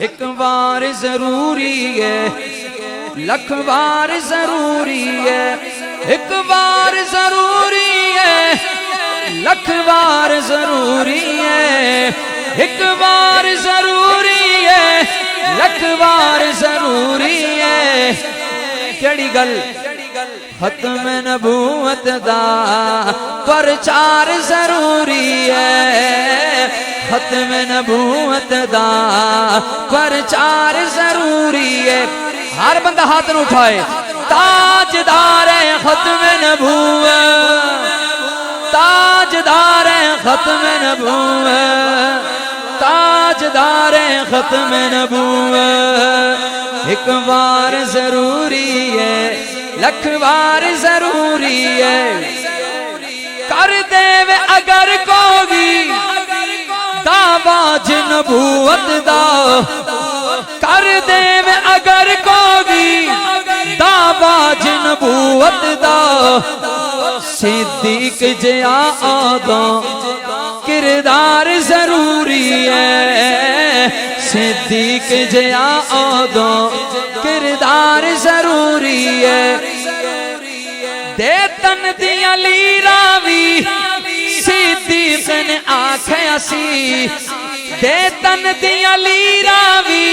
ایک بار ضروری ہے، لکھ بار ضروری ہے، ایک بار ضروری ہے، لکھ بار ضروری ہے، ایک بار ضروری ہے، لکھ بار ضروری ہے۔ کیڑی گل؟ ختم نبوت دا پرچار ضروری ہے، ختم نبوت دا پرچار ضروری ہے۔ ہر بندہ ہاتھ نہ اٹھائے۔ تاجدار ختم نبوت، تاجدار ختم نبوت، تاجدار ختم نبوت۔ ایک بار ضروری ہے، لکھ بار ضروری ہے۔ کر دے وے اگر کوئی دعوی نبوت دا، کر دے وے اگر کوئی دعوی نبوت دا، صدیق جیا آدم کردار ضروری ہے، صدیق جیا آدم کردار ضروری ہے۔ دے تن دی علی راوی صدیق نے آنکھیں اسی، دے تن دی علی راوی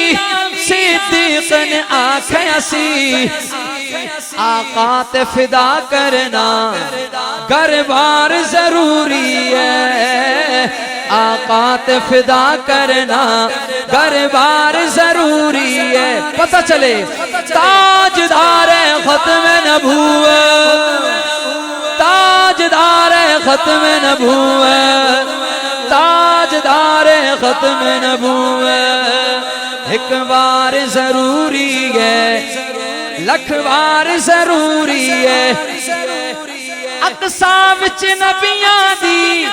صدیق نے آنکھیں اسی۔ آقا تے فدا کرنا گر بار ضروری ہے، آقا تے فدا کرنا گر بار ضروری ہے۔ پتہ چلے تاجدار ختم نبوت، تاجدار ختم نبوت، تاجدار ختم نبوت۔ ایک بار ضروری ہے، لکھ بار ضروری ہے۔ اقصا وچ نبیاں دی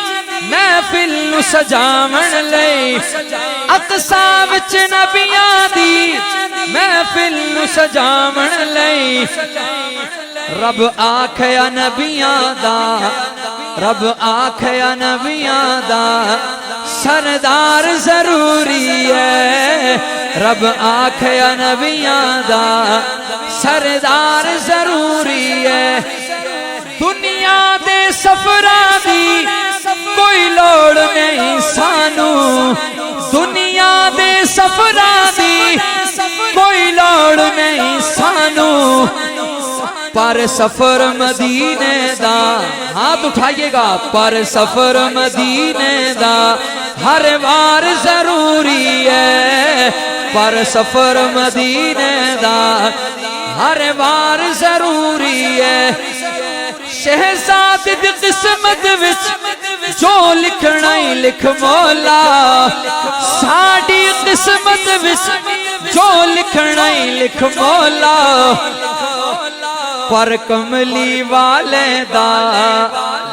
محفل نو سجاون لئی، اقصا وچ نبیاں دی محفل نو سجاون لئی، رب آکھیا نبیاں دا، رب آکھیا نبیاں دا سردار ضروری ہے، رب آکھیا نبیاں دا سردار ضروری ہے۔ دنیا دے سفراں دی کوئی لوڑ نہیں سانو، دنیا دے سفراں دی کوئی لوڑ نہیں سانو، پر سفر مدینے دا، ہاتھ اٹھائیے گا، پر سفر مدینے دا ہر بار ضروری ہے، پر سفر مدینے دا ہر بار ضروری ہے۔ شہزاد دی قسمت وچ جو لکھنا ہی لکھ مولا، ساڈی قسمت وچ جو لکھنا ہی لکھ مولا، پر کملی والے دا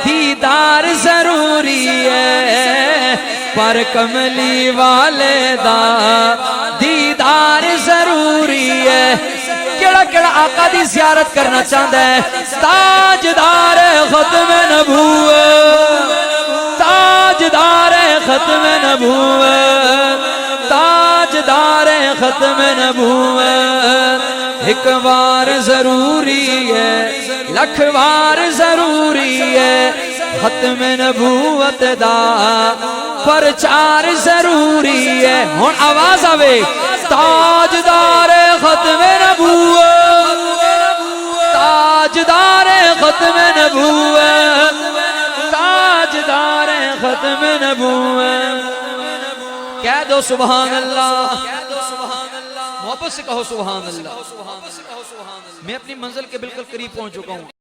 دیدار ضروری ہے، پر کملی والے دا دیدار ضروری ہے۔ کیڑا کیڑا آقا دی زیارت کرنا چاہتا ہے؟ تاجدار ختم نبوت، تاجدار ختم نبوت، تاجدار ختم نبوت۔ ایک بار ضروری ہے، لکھ بار ضروری ہے۔ ختم نبوت دا پرچار ضروری ہے۔ ہن آواز آوے، تاجدار ختم نبوت، تاجدار ختم نبوت، تاجدار ختم نبوت۔ کہہ دو سبحان اللہ، محبت سے کہو سبحان اللہ۔ میں اپنی منزل کے بالکل قریب پہنچ چکا ہوں۔